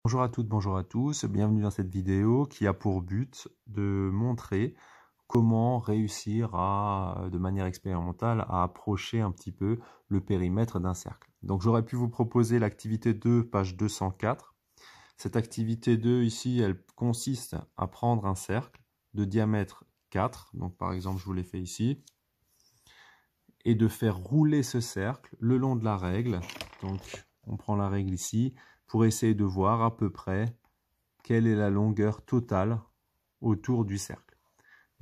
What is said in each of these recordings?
Bonjour à toutes, bonjour à tous, bienvenue dans cette vidéo qui a pour but de montrer comment réussir de manière expérimentale à approcher un petit peu le périmètre d'un cercle. Donc j'aurais pu vous proposer l'activité 2, page 204. Cette activité 2 ici, elle consiste à prendre un cercle de diamètre 4, donc par exemple je vous l'ai fait ici, et de faire rouler ce cercle le long de la règle. Donc on prend la règle ici pour essayer de voir à peu près quelle est la longueur totale autour du cercle.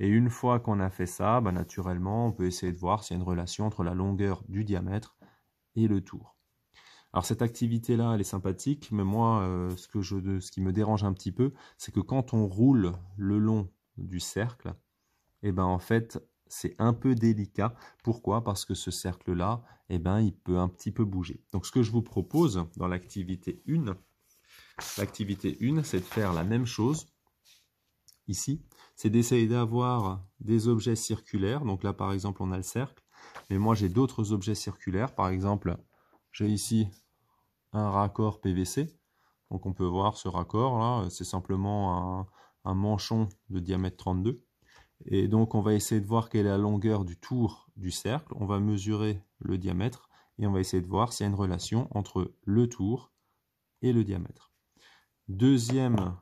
Et une fois qu'on a fait ça, naturellement, on peut essayer de voir s'il y a une relation entre la longueur du diamètre et le tour. Alors cette activité-là, elle est sympathique, mais moi, ce qui me dérange un petit peu, c'est que quand on roule le long du cercle, en fait, c'est un peu délicat. Pourquoi? Parce que ce cercle-là, il peut un petit peu bouger. Donc ce que je vous propose dans l'activité 1, c'est de faire la même chose ici, c'est d'essayer d'avoir des objets circulaires. Donc là, par exemple, on a le cercle, mais moi, j'ai d'autres objets circulaires. Par exemple, j'ai ici un raccord PVC. Donc on peut voir ce raccord là, c'est simplement un manchon de diamètre 32. Et donc on va essayer de voir quelle est la longueur du tour du cercle. On va mesurer le diamètre et on va essayer de voir s'il y a une relation entre le tour et le diamètre. Deuxième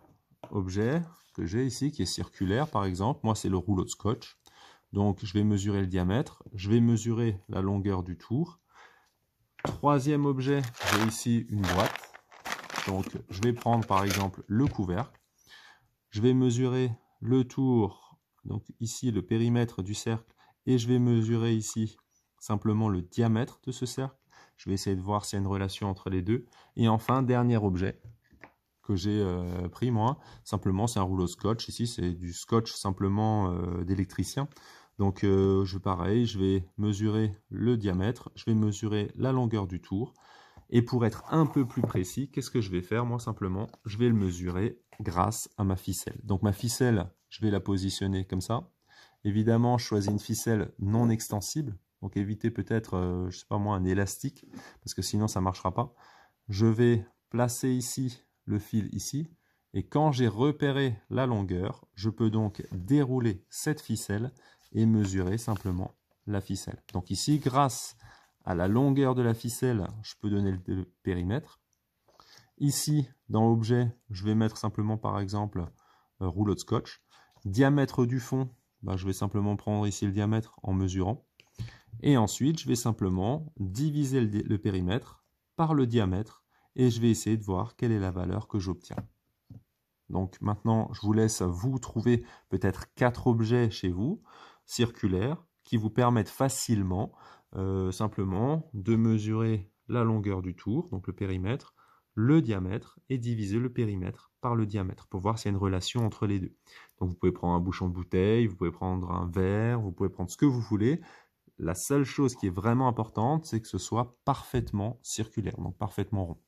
objet que j'ai ici qui est circulaire, par exemple, moi c'est le rouleau de scotch. Donc je vais mesurer le diamètre, je vais mesurer la longueur du tour. Troisième objet, j'ai ici une boîte. Donc je vais prendre par exemple le couvercle. Je vais mesurer le tour, donc ici le périmètre du cercle, et je vais mesurer ici simplement le diamètre de ce cercle. Je vais essayer de voir s'il y a une relation entre les deux. Et enfin, dernier objet que j'ai pris moi, simplement c'est un rouleau scotch. Ici c'est du scotch simplement d'électricien. Donc pareil, je vais mesurer le diamètre, je vais mesurer la longueur du tour. Et pour être un peu plus précis, qu'est-ce que je vais faire? Moi simplement, je vais le mesurer grâce à ma ficelle. Donc ma ficelle, je vais la positionner comme ça. Évidemment, je choisis une ficelle non extensible. Donc évitez peut-être, je sais pas moi, un élastique, parce que sinon ça ne marchera pas. Je vais placer ici le fil ici, et quand j'ai repéré la longueur, je peux donc dérouler cette ficelle et mesurer simplement la ficelle. Donc ici, grâce à la longueur de la ficelle, je peux donner le périmètre. Ici, dans Objet, je vais mettre simplement par exemple rouleau de scotch. Diamètre du fond, je vais simplement prendre ici le diamètre en mesurant. Et ensuite, je vais simplement diviser le périmètre par le diamètre et je vais essayer de voir quelle est la valeur que j'obtiens. Donc maintenant, je vous laisse vous trouver peut-être 4 objets chez vous, circulaires, qui vous permettent facilement, simplement, de mesurer la longueur du tour, donc le périmètre, le diamètre, et diviser le périmètre par le diamètre, pour voir s'il y a une relation entre les deux. Donc vous pouvez prendre un bouchon de bouteille, vous pouvez prendre un verre, vous pouvez prendre ce que vous voulez. La seule chose qui est vraiment importante, c'est que ce soit parfaitement circulaire, donc parfaitement rond.